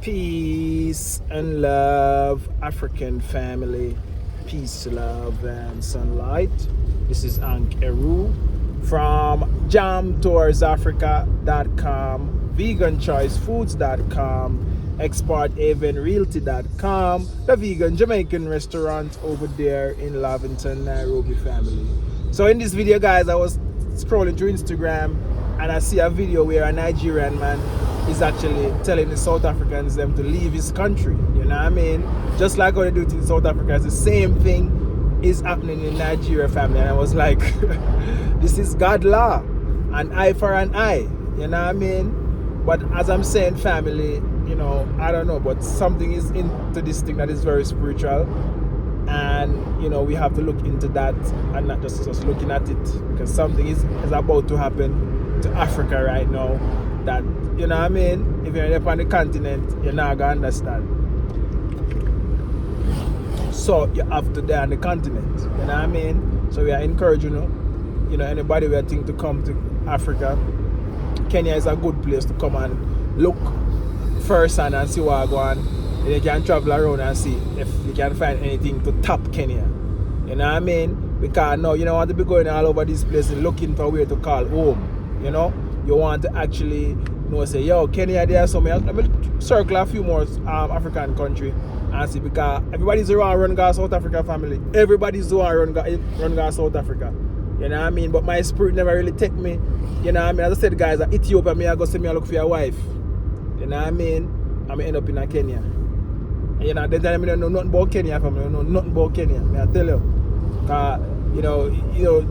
Peace and love, African family. Peace, love, and sunlight. This is Ank Eru from jamtoursafrica.com, veganchoicefoods.com, exporthavenrealty.com, the vegan Jamaican restaurant over there in Lavington, Nairobi family. So in this video, guys, I was scrolling through Instagram and I see a video where a Nigerian man is actually telling the South Africans them to leave his country. You know what I mean? Just like how they do it in South Africa, it's the same thing is happening in Nigeria family. And I was like, this is God law, an eye for an eye. You know what I mean? But as I'm saying, family, you know, I don't know, but something is into this thing that is very spiritual. And you know, we have to look into that and not just looking at it, because something is about to happen to Africa right now that, you know what I mean, if you're up on the continent, you're not gonna understand. So you have to die on the continent, you know what I mean? So we are encouraging you know, anybody we think to come to Africa. Kenya is a good place to come and look first and see what go on. And you can travel around and see if you can find anything to top Kenya. You know what I mean? Because now you don't want to be going all over these places looking for where to call home. You know? You want to actually, you know, say, yo, Kenya there, so let me circle a few more African country and see, because everybody's around run go South Africa family. Everybody's around run go South Africa. You know what I mean? But my spirit never really take me. You know what I mean? As I said, guys, at Ethiopia, I go see me look for your wife. You know what I mean? I'm end up in a Kenya. And, you know, then I don't know nothing about Kenya family. I don't know nothing about Kenya. I tell you. You know,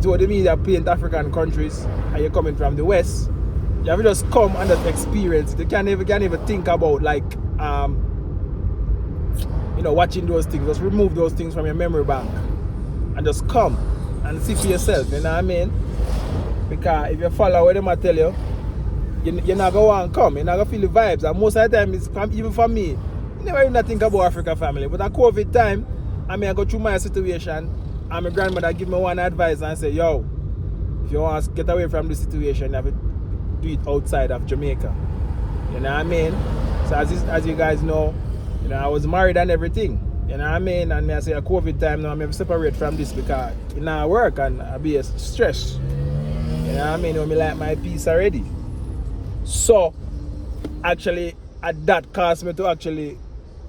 to the media paint African countries and you're coming from the West, you have to just come and just experience it. You can't even think about, like, you know, watching those things. Just remove those things from your memory bank and just come and see for yourself. You know what I mean? Because if you follow what them tell you, you're not going to want to come. You're not going to feel the vibes. And most of the time, even for me, you never even think about Africa family. But at COVID time, I mean, I go through my situation and my grandmother give me one advice and say, yo, if you want to get away from the situation, you have to do it outside of Jamaica. You know what I mean? So as you guys know, you know, I was married and everything. You know what I mean? And I say a COVID time now, I'm going to separate from this because it not work and I be stressed. You know what I mean? I like my peace already. So actually, at that caused me to actually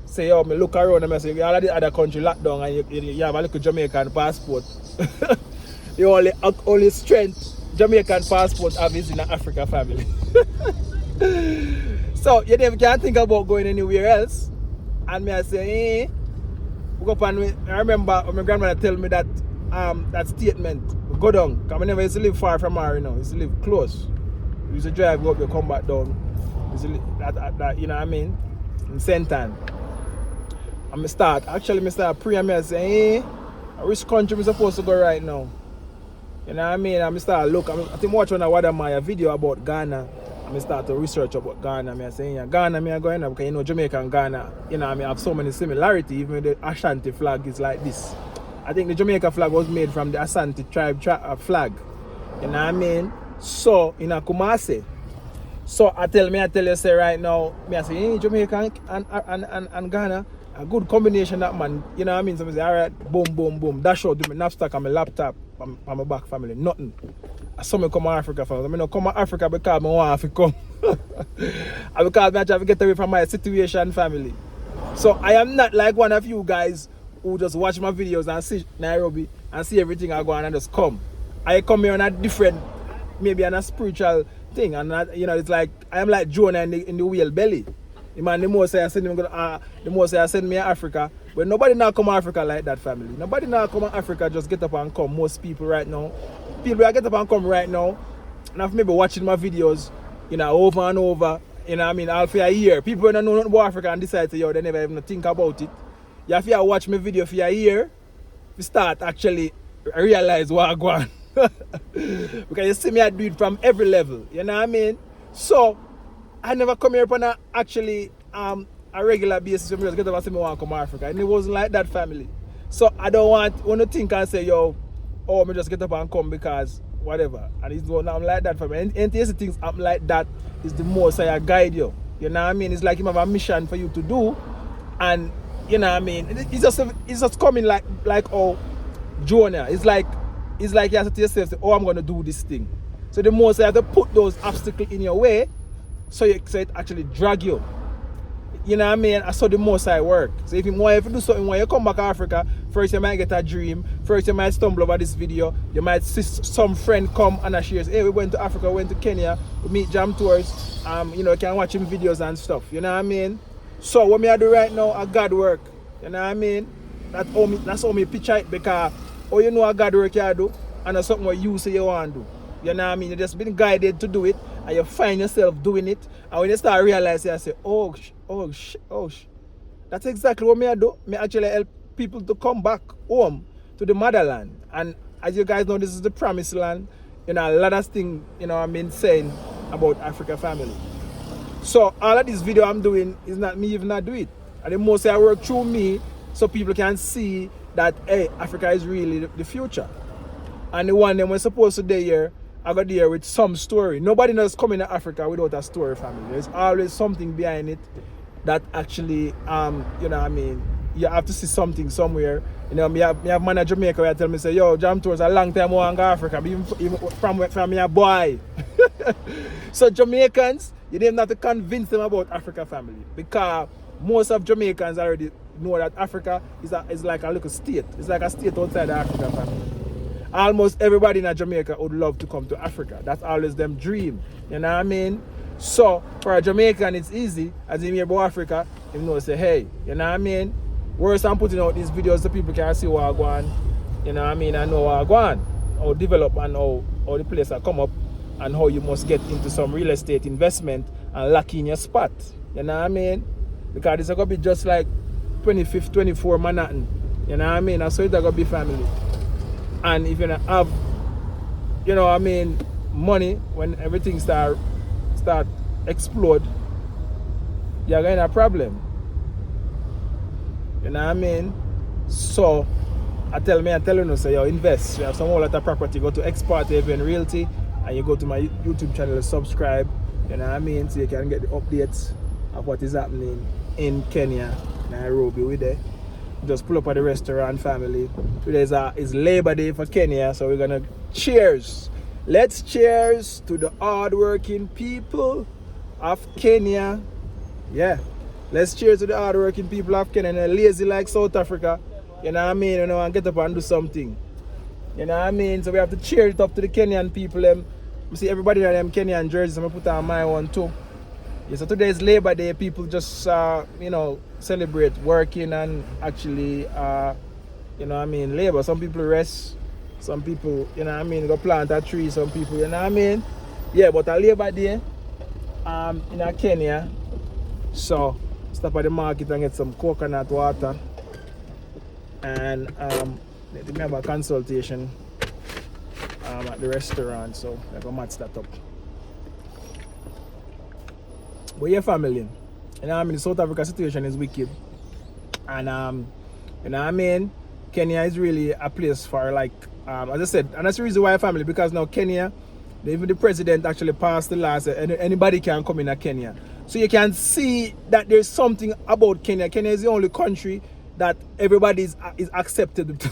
say, yo, me look around and I say, all of the other country locked down and you have a little Jamaican passport. The only strength Jamaican passport have is in the Africa family. So you never can think about going anywhere else. And me I say, I remember when my grandmother tell me that statement, go down. Because I never used to live far from her, you know. I used to live close. We used to drive, go up, you come back down. That, you know what I mean? In Sentan. And I start praying and I say, which country am I supposed to go right now? You know what I mean? I start look. I think watching a video about Ghana. I start to research about Ghana. I say, yeah, Ghana, I go in because you know Jamaica and Ghana, you know, I mean, have so many similarities. Even the Ashanti flag is like this. I think the Jamaica flag was made from the Ashanti tribe flag. You know what I mean? So in a Kumasi. So I tell you, say right now, I say, hey, Jamaica and Ghana, a good combination that man. You know what I mean? So I say, all right, boom, boom, boom. Dash out, do my knapsack and my laptop and my back family. Nothing. I saw me come to Africa family. I mean, come to Africa because I want to come. And because I try to get away from my situation family. So I am not like one of you guys who just watch my videos and see Nairobi and see everything I go on and just come. I come here on a different, maybe on a spiritual thing, and you know, it's like I am like Jonah in the whale belly. The man, the more say I send me to Africa, but nobody now come to Africa like that family. Nobody now come to Africa just get up and come. Most people right now, that get up and come right now, and I've maybe watching my videos, you know, over and over. You know what I mean? All for a year. People who don't know nothing about Africa and decide to, yo, they never even think about it. You have to watch my video for a year to start actually realize what I go on. Because you see me, I do it from every level. You know what I mean? So I never come here upon a regular basis when I just get up and say me want to come to Africa. And it wasn't like that family. So I don't want to think and say, yo, oh, me just get up and come because whatever. And it's not like that family. And things I'm like that is the most I guide you. You know what I mean? It's like him have a mission for you to do. And you know what I mean? It's just coming like oh Jonah. It's like you have to tell yourself, oh, I'm gonna do this thing. So the most you have to put those obstacles in your way so it actually drag you. You know what I mean? I saw the most I work. So if you do something when you come back to Africa, first you might get a dream, first you might stumble over this video, you might see some friend come and I shares, hey, we went to Africa, we went to Kenya, we meet Jam Tours, you know, you can watch him videos and stuff. You know what I mean? So what me I do right now, I God work. You know what I mean? That's how me picture it, because you know a God work you do, and that's something what you say you want to do. You know what I mean? You just been guided to do it, and you find yourself doing it, and when you start realizing, I say, oh, that's exactly what me I do. Me actually help people to come back home to the motherland. And as you guys know, this is the promised land. You know, a lot of things, you know, I've been saying about Africa family. So all of this video I'm doing is not me even not do it. And the most I work through me so people can see that, hey, Africa is really the future. And the one them we're supposed to be here, I got there with some story. Nobody knows coming to Africa without a story, family. There's always something behind it that actually, you know what I mean, you have to see something somewhere. You know, me have man in Jamaica where tell me, say, yo, Jam Tours a long time I want to go to Africa, even from me a boy. So Jamaicans, you don't have to convince them about Africa family, because most of Jamaicans already know that Africa is like a little state. It's like a state outside the Africa family. Almost everybody in Jamaica would love to come to Africa. That's always them dream. You know what I mean? So for a Jamaican, it's easy. As you hear about Africa, you know, say, hey, you know what I mean? Worse, I'm putting out these videos so people can see what I go on. You know what I mean? I know what I go on. How develop and how the place come up, and how you must get into some real estate investment and lock in your spot. You know what I mean? Because it's going to be just like 25th, 24 Manhattan. You know what I mean? That's how it's going to be, family. And if you don't have, you know what I mean, money, when everything start explode, you're going to have a problem. You know what I mean? So I tell you, say, yo, invest. You have some whole lot of property, go to Export Even Realty, and you go to my YouTube channel, subscribe. You know what I mean? So you can get the updates of what is happening in Kenya, Nairobi, with there. Just pull up at the restaurant, family. Today is Labor Day for Kenya, so we're gonna cheers. Let's cheers to the hardworking people of Kenya. Yeah, let's cheers to the hardworking people of Kenya. And they're lazy like South Africa. You know what I mean? You know, and get up and do something. You know what I mean? So we have to cheer it up to the Kenyan people. You see everybody in them Kenyan jerseys. I'm gonna put on my one too. Yeah, so today is Labor Day. People just you know, celebrate working and actually you know what I mean, labor. Some people rest, some people, you know what I mean, go plant a tree, some people, you know what I mean. Yeah, but a Labor Day in Kenya. So stop at the market and get some coconut water, and let me have a consultation at the restaurant, so I go match that up. But yeah, family, you know what I mean, the South Africa situation is wicked. And you know what I mean, Kenya is really a place for, like, as I said, and that's the reason why, family, because now Kenya, even the president actually passed the law that anybody can come in Kenya. So you can see that there's something about Kenya. Kenya is the only country that everybody is accepted.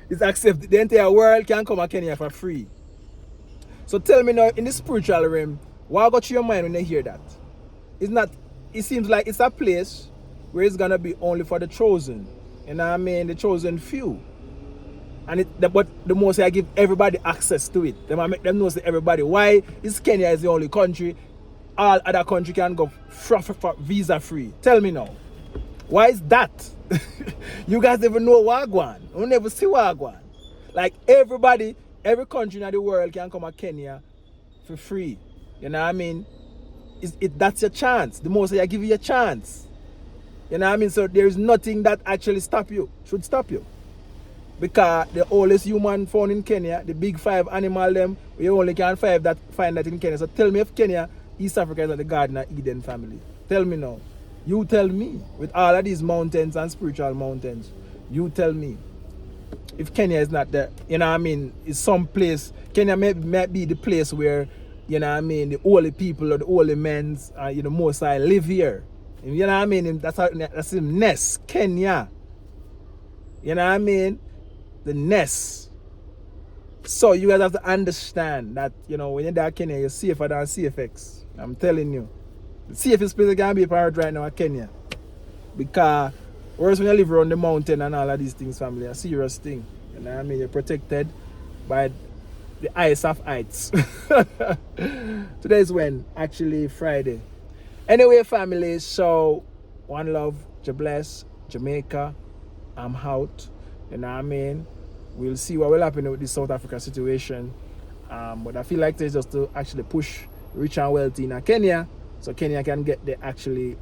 Is accepted. The entire world can come to Kenya for free. So tell me now, in the spiritual realm, what got to your mind when you hear that? It's not, it seems like it's a place where it's gonna be only for the chosen. You know what I mean? The chosen few. And but the most I give everybody access to it. Then I make them know, say everybody, why is Kenya is the only country all other country can go for visa free? Tell me now. Why is that? You guys never know Wagwan. You never see Wagwan. Like everybody, every country in the world can come to Kenya for free. You know what I mean? That's your chance. The most I give you a chance. You know what I mean? So there is nothing that actually should stop you. Because the oldest human found in Kenya, the big 5 animal them, we only can find that in Kenya. So tell me if Kenya, East Africa is not the Garden of Eden, family. Tell me now. You tell me. With all of these mountains and spiritual mountains, you tell me. If Kenya is not there, you know what I mean? It's some place, Kenya may be the place where you know what I mean, the holy people or the holy men, you know, most I live here. You know what I mean? That's him nest, Kenya. You know what I mean? The nest. So you guys have to understand that, you know, when you're there in Kenya, you're safer than CFX. I'm telling you. The safest place can be apart right now in Kenya. Because whereas when you live around the mountain and all of these things, family, a serious thing. You know what I mean? You're protected by the ice of heights. Today is when? Actually Friday. Anyway, family, so one love, bless, Jamaica. I'm out. You know what I mean? We'll see what will happen with this South Africa situation. But I feel like there's just to actually push rich and wealthy in Kenya, so Kenya can get the actually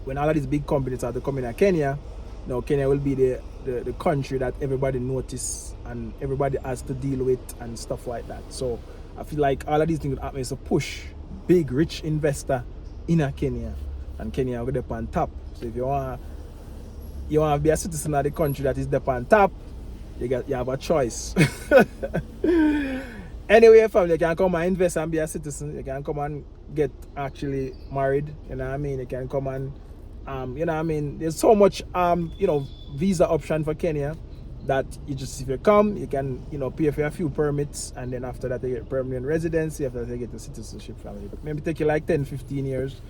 when all of these big companies are to come in Kenya, you know, Kenya will be the country that everybody notice and everybody has to deal with and stuff like that. So I feel like all of these things will happen is to push big rich investor in Kenya, and Kenya will be up on top. So if you want to be a citizen of the country that is up on top, you have a choice. Anyway, family, you can come and invest and be a citizen. You can come and get actually married. You know what I mean? You can come and you know what I mean? There's so much you know, visa option for Kenya that you just, if you come, you can, you know, pay for a few permits, and then after that you get permanent residency, after that you get the citizenship, family. But maybe take you like 10-15 years.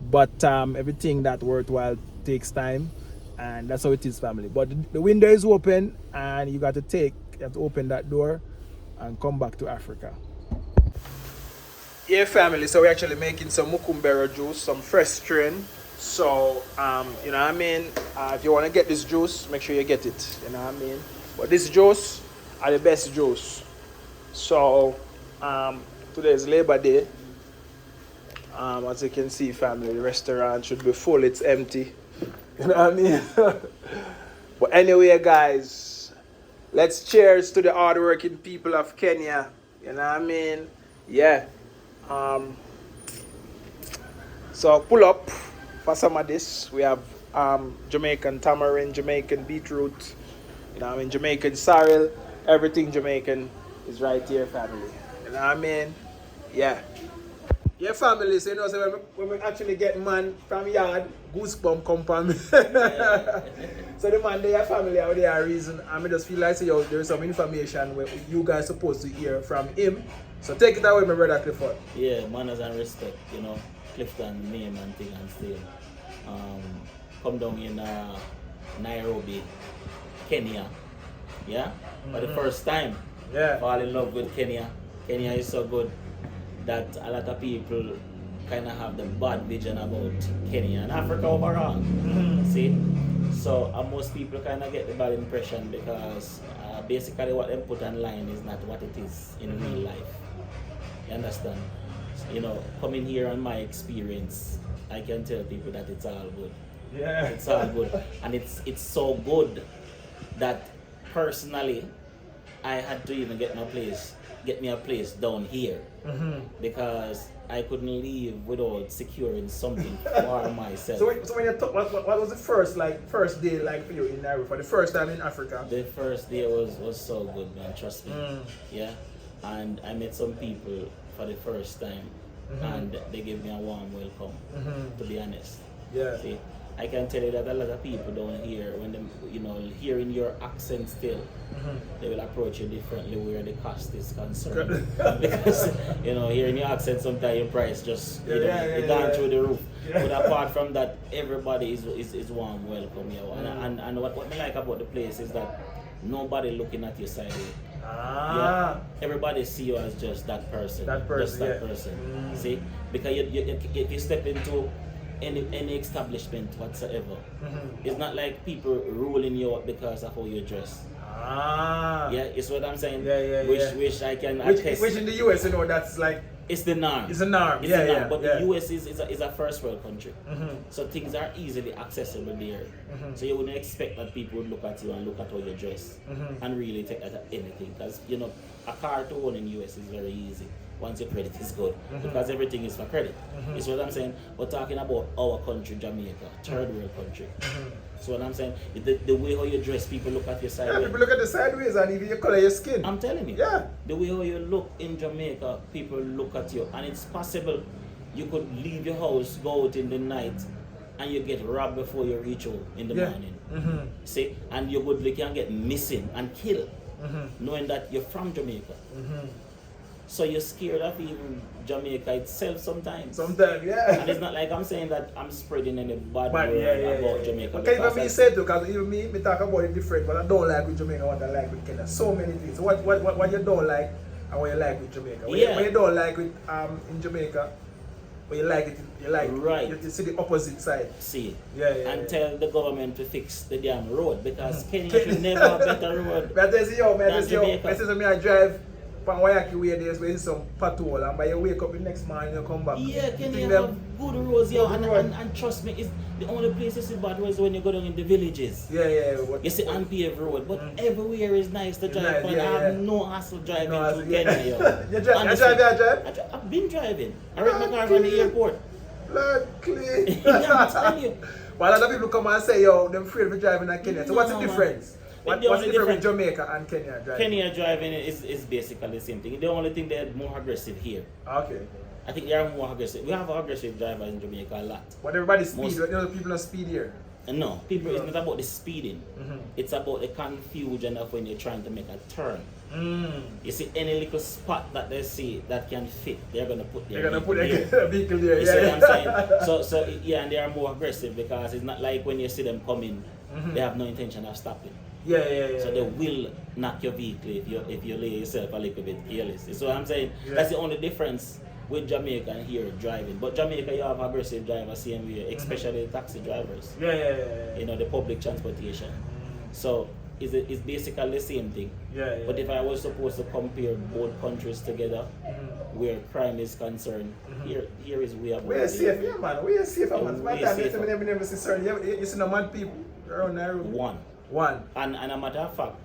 But everything that worthwhile takes time, and that's how it is, family. But the window is open, and you have to open that door and come back to Africa. Yeah, family, so we're actually making some mukumbera juice, some fresh strain. So you know what I mean, if you want to get this juice, make sure you get it, you know what I mean. But this juice are the best juice. So today is Labor Day. As you can see, family, the restaurant should be full, it's empty. You know what I mean? But anyway, guys, let's cheers to the hardworking people of Kenya. You know what I mean? Yeah. So pull up for some of this. We have Jamaican tamarind, Jamaican beetroot, you know what I mean, Jamaican sorrel, everything Jamaican is right here, family. You know what I mean? Yeah. Yeah, family, so you know, so when we actually get man from yard, goosebump come from me. So the man, they are family out there reason. I just feel like so, there's some information where you guys supposed to hear from him. So take it away, my brother Clifford. Yeah, manners and respect, you know, Clifton name and thing and still. Come down in Nairobi, Kenya. Yeah? For the first time. Yeah. Fall in love with Kenya. Kenya is so good that a lot of people kind of have the bad vision about Kenya and Africa overall. See? So most people kind of get the bad impression because basically what they put online is not what it is in real life. You understand? You know, coming here on my experience, I can tell people that it's all good. Yeah. It's all good. And it's so good that personally I had to even get me a place down here because I couldn't leave without securing something for myself. So when you talk, what was the first day like for you in Nairobi for the first time in Africa? The first day was so good, man, trust me. Yeah. And I met some people for the first time and they gave me a warm welcome, to be honest. Yeah. See, I can tell you that a lot of people down here, when them, you know, hearing your accent still, they will approach you differently where the cost is concerned. Because, you know, hearing your accent, sometimes your price just, you know, you gone through the roof. But apart from that, everybody is warm welcome, you know. And what I like about the place is that nobody looking at your side. Yeah. Everybody see you as just that person. Just that person. See? Because if you step into any establishment whatsoever, it's not like people ruling you up because of how you dress. Yeah, it's what I'm saying. Which I can attest. Which in the US, you know, that's like it's the norm. It's a norm. It's the norm. But the US is a first world country. So things are easily accessible there. So you wouldn't expect that people would look at you and look at how you dress and really take that at anything. Because, you know, a car to own in US is very easy. once your credit is good, because everything is for credit. Is what I'm saying. We're talking about our country, Jamaica, third world country. So what I'm saying, the way how you dress, people look at your sideways. Yeah, people look at the sideways and even you color your skin. I'm telling you. Yeah. The way how you look in Jamaica, people look at you, and it's possible you could leave your house, go out in the night, and you get robbed before you reach home in the morning. See, and you can get missing and killed, knowing that you're from Jamaica. So you're scared of even Jamaica itself sometimes. Sometimes, yeah. And it's not like I'm saying that I'm spreading any bad word about Jamaica. Okay, even me say too, because even me talk about it different, but I don't like with Jamaica what I like with Kenya. So many things. What you don't like and what you like with Jamaica. What you don't like with in Jamaica, but you like it, right. You see the opposite side. See, and tell the government to fix the damn road, because Kenya should never have a better road than Jamaica. I drive from Wayaki way there's where some patrol, and by you wake up the next morning you come back. Yeah, Kenya have good roads, and trust me, it's the only place you see bad roads when you go down in the villages. You see unpaved road, but everywhere is nice to drive. I have no hassle driving through Kenya. You drive? I've been driving. I rent my car from the airport. Luckily. Yeah, I'm telling you. Well, a lot of people come and say, yo, they're afraid of driving in Kenya. So what's the difference? What's the difference with Jamaica and Kenya driving? Kenya driving is basically the same thing. The only thing they're more aggressive here. Okay. I think they are more aggressive. We have aggressive drivers in Jamaica a lot. But everybody speed. People don't speed here. No, people. It's not about the speeding. It's about the confusion of when you're trying to make a turn. You see, any little spot that they see that can fit, they're gonna put their vehicle there. You see what I'm saying? So and they are more aggressive, because it's not like when you see them coming, they have no intention of stopping. So they will knock your vehicle if you lay yourself a little bit careless. You see what I'm saying? That's the only difference with Jamaica and here driving. But Jamaica, you have aggressive drivers same way, especially taxi drivers. You know, the public transportation. So it's basically the same thing. But if I was supposed to compare both countries together, where crime is concerned, here is we have. We're safe, man. We're safer, man. My time, you never see certain. You see no mad people around Nairobi. One. And a matter of fact,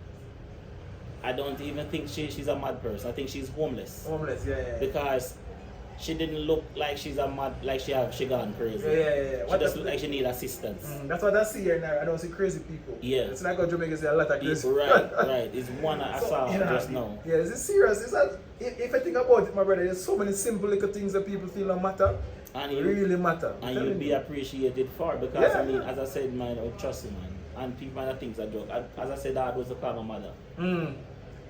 I don't even think she's a mad person. I think she's homeless. Homeless, Because she didn't look like she's a mad, like she gone crazy. She just look like she need assistance. That's what I see here now. I don't see crazy people. It's like how Jamaica see a lot of crazy. Right. It's one I saw just now. This is serious. If I think about it, my brother, there's so many simple little things that people feel don't matter. And really matter. And you'll be appreciated for, because I mean, as I said, man, trust you, man. And people might think it's a joke. As I said, that was to call my mother.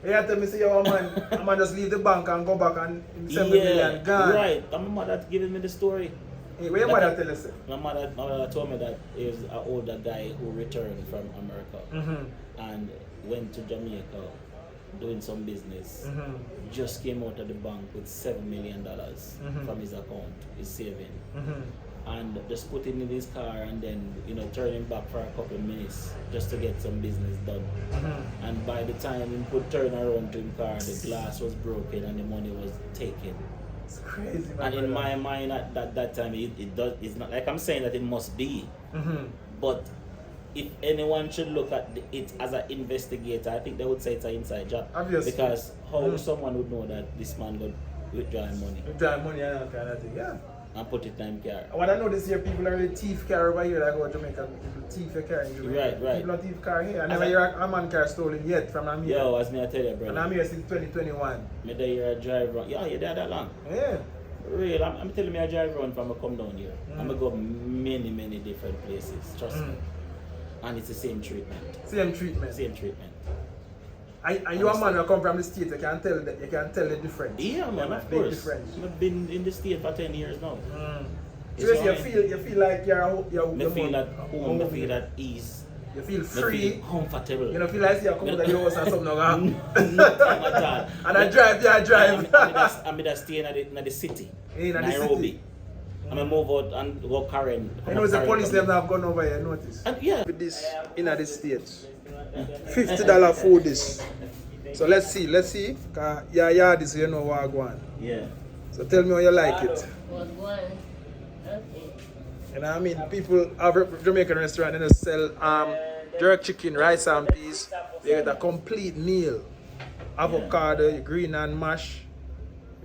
You tell me, say, yo, man just leave the bank and go back and 7 million gone. Right. And my mother giving me the story. Hey, what your mother tell us? My mother told me that he was an older guy who returned from America and went to Jamaica doing some business. Just came out of the bank with $7 million from his account, his saving. And just put it in his car and then, turning back for a couple of minutes just to get some business done. And by the time he could turn around to his car, the glass was broken and the money was taken. It's crazy, man. And in my mind at that time, it's not like I'm saying that it must be. But if anyone should look at it as an investigator, I think they would say it's an inside job. Obviously. Because how someone would know that this man would withdraw money? Withdraw money and kind of thing, and put it in car. What I know this year, people are really thief car over here. I go to Jamaica, people thief a car in Jamaica. Right. People don't thief car here. I never hear a man car stolen yet from Amir. Yo, as me I tell you, brother. And I'm here since 2021. Me there hear a drive run. Yeah, you're there that long. Yeah. Real, I'm telling me I drive run from I come down here. I'm gonna go many different places. Trust me. And it's the same treatment. Same treatment. And you a man who come from the States, you can tell the difference. Yeah, man, of course. I've been in the States for 10 years now. So you feel like you're feel at home, you feel at ease. You feel free. You feel comfortable. You don't feel like you come out of your house and something like that. Nothing at all. And I drive. I'm just staying in the city. In Nairobi. I'm gonna move out and go Karen. You know the police them have gone over here, notice. And yeah. With this in the States. $50 food this. So let's see. Yeah, this you know what I want. Yeah. So tell me how you like it. Okay. You know what I mean? People have a Jamaican restaurant and they sell jerk chicken, rice and peas. They get a complete meal. Avocado, green and mash.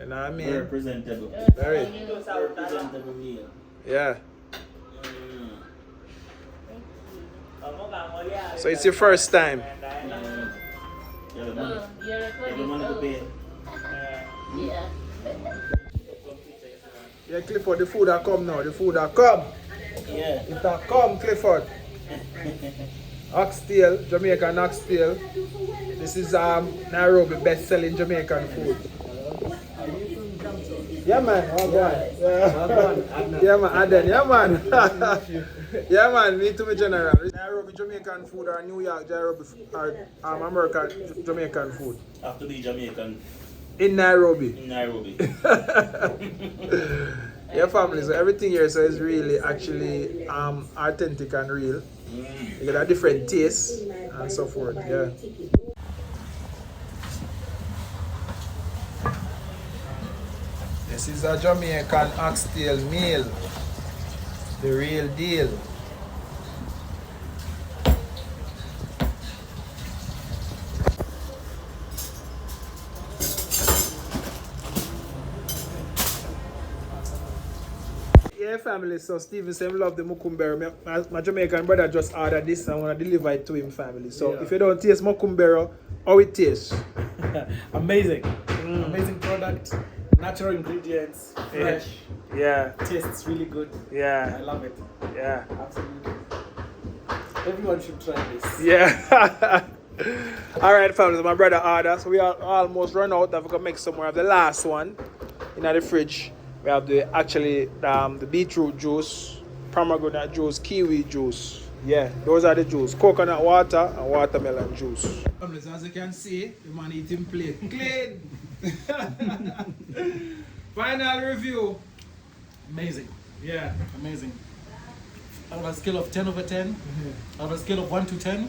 You know what I mean? Very presentable. Very. Very presentable meal. Yeah. So it's your first time? You have money to pay. Yeah. Yeah, Clifford, the food that come now. The food that come. Yeah. It that come, Clifford. Oxtail, Jamaican oxtail. This is Nairobi best-selling Jamaican food. Yeah, man. Oh, God. Yeah. Yeah, man. Aden. Yeah, man. Yeah, man. Me too, me general. Nairobi Jamaican food or New York or American Jamaican food. Have to be Jamaican In Nairobi. in Nairobi. Yeah, family. So everything here so is really actually authentic and real. You get a different taste and so forth. Yeah. This is a Jamaican oxtail meal. The real deal. Yeah, family. So Steven said, love the mukumbero. My Jamaican brother just ordered this and I want to deliver it to him, family. So if you don't taste mukumbero, how it tastes? Amazing. Amazing product. Natural ingredients. Fresh. Yeah. Tastes really good. Yeah. I love it. Yeah. Absolutely. Everyone should try this. Yeah. All right, family. So my brother ordered. So we are almost run out. I've got to make some more of the last one in the fridge. We have the beetroot juice, pomegranate juice, kiwi juice. Yeah, those are the juice. Coconut water and watermelon juice. As you can see, the man eating plate clean. Final review. Amazing. Yeah. Amazing. Out of a scale of 10 over 10, out of a scale of 1 to 10,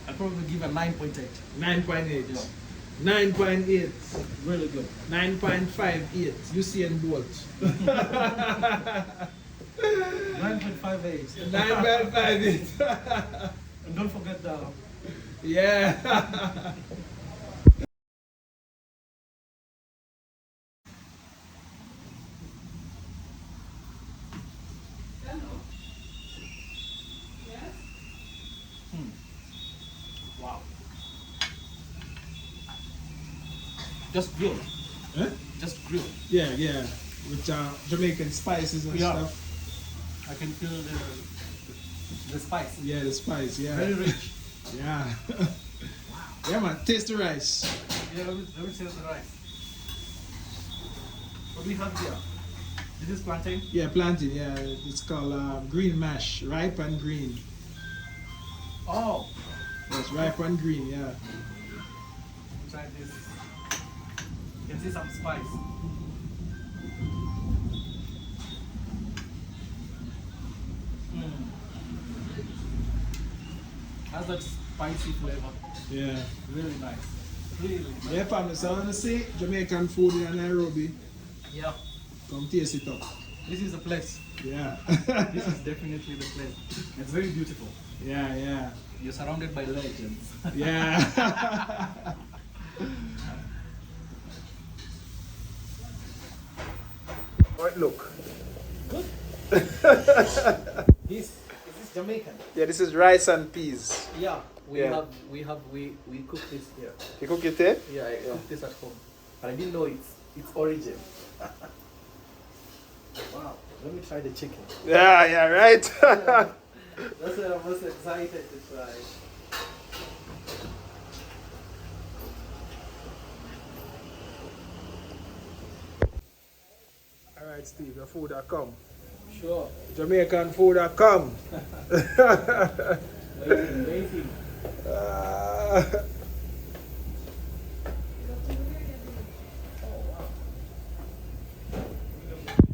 I'd probably give a 9.8. 9.8. Yeah. 9.8. Really good. 9.58. Usain Bolt. 9.58. 9.58. And don't forget the... Yeah. Wow. Just grilled. Huh? Just grilled. Yeah, yeah. With Jamaican spices and Yeah. stuff. I can feel the spice. Yeah, the spice, yeah. Very rich. Yeah. Yeah, man. Taste the rice. Yeah, let me taste the rice. What do we have here? This is plantain? Yeah, plantain, yeah. It's called green mash. Ripe and green. Oh! Yes, ripe and green, yeah. Try this. You can see some spice. Has that spicy flavor. Yeah. Really nice. Really nice. Yeah, family. So I want to say Jamaican food in Nairobi. Yeah. Come taste it up. This is the place. Yeah. This is definitely the place. It's very beautiful. Yeah, yeah. You're surrounded by legends. Yeah. How it look? Good. Is this Jamaican? Yeah, this is rice and peas. Yeah. We Yeah. cook this here. You cook it here? Yeah, I cook this at home. But I didn't know its origin. Wow. Let me try the chicken. Yeah, yeah, right. That's what I'm most excited to try. Alright, Steve, the food that come. Sure. Jamaican food that come. Amazing.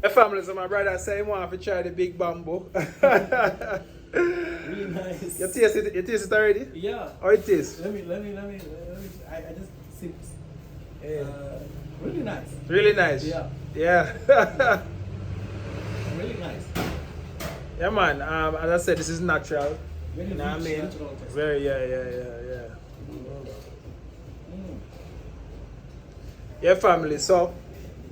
The family, so my brother say he want to try the big bamboo. Really nice. You taste it already? Yeah. How it tastes? Let me. I just sipped. Really nice. Really nice. Yeah. Yeah. Really nice. Yeah, man. As I said, this is natural. Very You know what I rich, mean? natural taste. Very, yeah. Mm. Yeah, family. So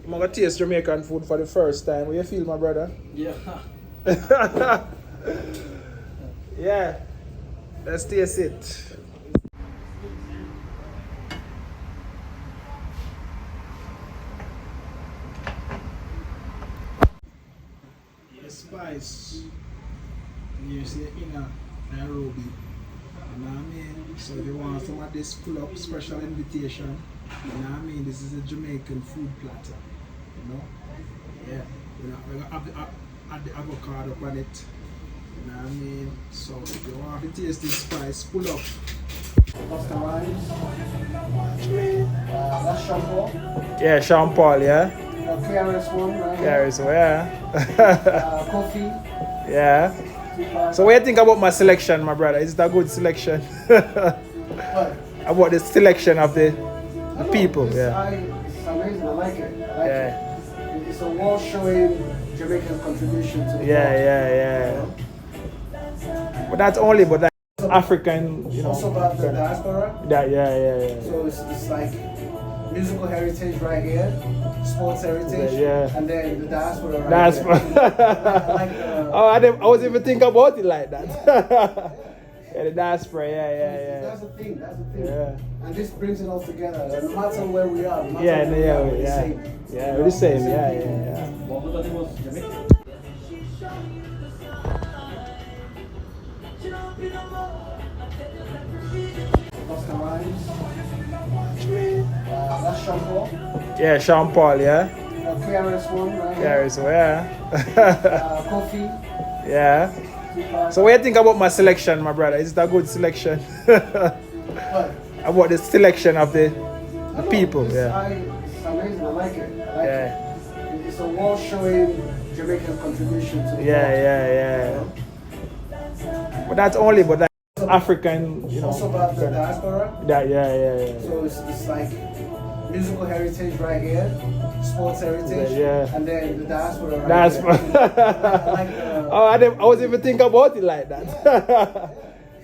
I'm gonna taste Jamaican food for the first time. What you feel, my brother? Yeah. Yeah. Let's taste it. The spice. You see in Nairobi. You know what I mean? So if you want some of this pull up special invitation, you know what I mean? This is a Jamaican food platter. You know? Yeah. We're gonna add the avocado on it. You know what I mean? So if you want to taste this spice, pull up. Customize. That's shampoo. Yeah, Sean Paul, yeah? KRS one, right? Carries, yeah. Coffee. Yeah. So what do you think about my selection, my brother? Is it a good selection? What? About the selection of the people, yeah. It's amazing. I like it. I like Yeah. it. It's a wall showing Jamaican contribution to the world. Yeah. But that's only, but that's African, you know. Also about the diaspora. Yeah. So it's like musical heritage right here, sports heritage, Yeah. and then the diaspora right That's here. I like the, oh, I wasn't even think about it like that. Yeah, the diaspora, yeah. That's the thing. Yeah. And this brings it all together. No matter where we are, no matter Yeah, where we are, we're the yeah. same. Yeah, we're the same, yeah. Everybody was Jamaican. Customize. That's shampoo. Yeah, Sean Paul, yeah? KRS one, right? Carries, yeah. Coffee. Yeah. So what do you think about my selection, my brother? Is it a good selection? What? About the selection of the people, yeah. It's amazing. I like it. I like Yeah. it. It's a wall showing Jamaican contribution to the world. Yeah. But that's only, but that's African, you know. Also about the diaspora. Yeah. So it's like musical heritage right here, sports heritage, Yeah. and then the diaspora right Diaspora. here. I like the, Oh, I wasn't even think about it like that.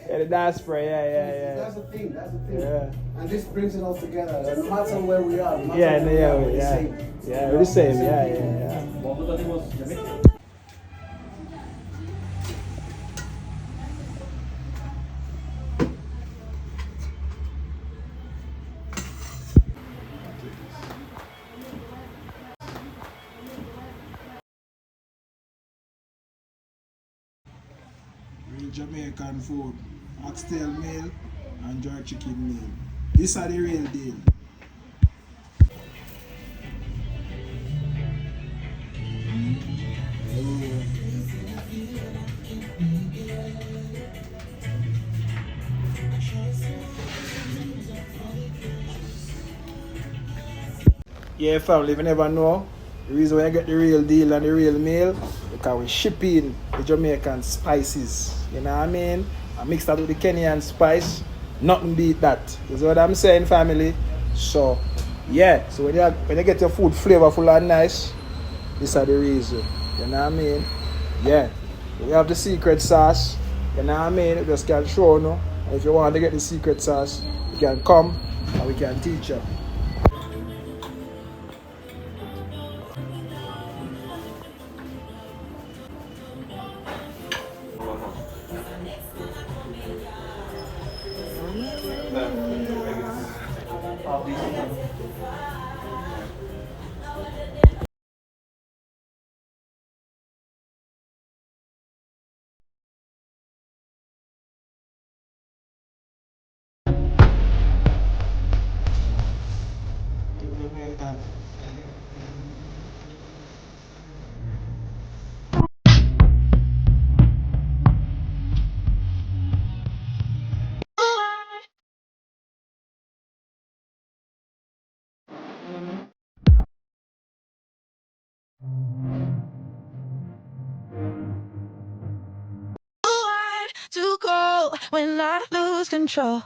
Yeah, the diaspora, yeah. That's the thing. Yeah. And this brings it all together. No matter where we are, no matter Yeah, where we are, we're the yeah. same. Yeah, we're the same, yeah. Everybody was Jamaican. Real Jamaican food, oxtail meal and jerk chicken meal. These are the real deal. Yeah, family, if you never know, the reason why you get the real deal and the real meal, because we ship in the Jamaican spices. You know what I mean? I mix that with the Kenyan spice. Nothing beat that. You see what I'm saying, family? So, yeah. So when you get your food flavorful and nice, this are the reason. You know what I mean? Yeah. We have the secret sauce. You know what I mean? You just can show no. And if you want to get the secret sauce, you can come and we can teach you. To go when I lose control.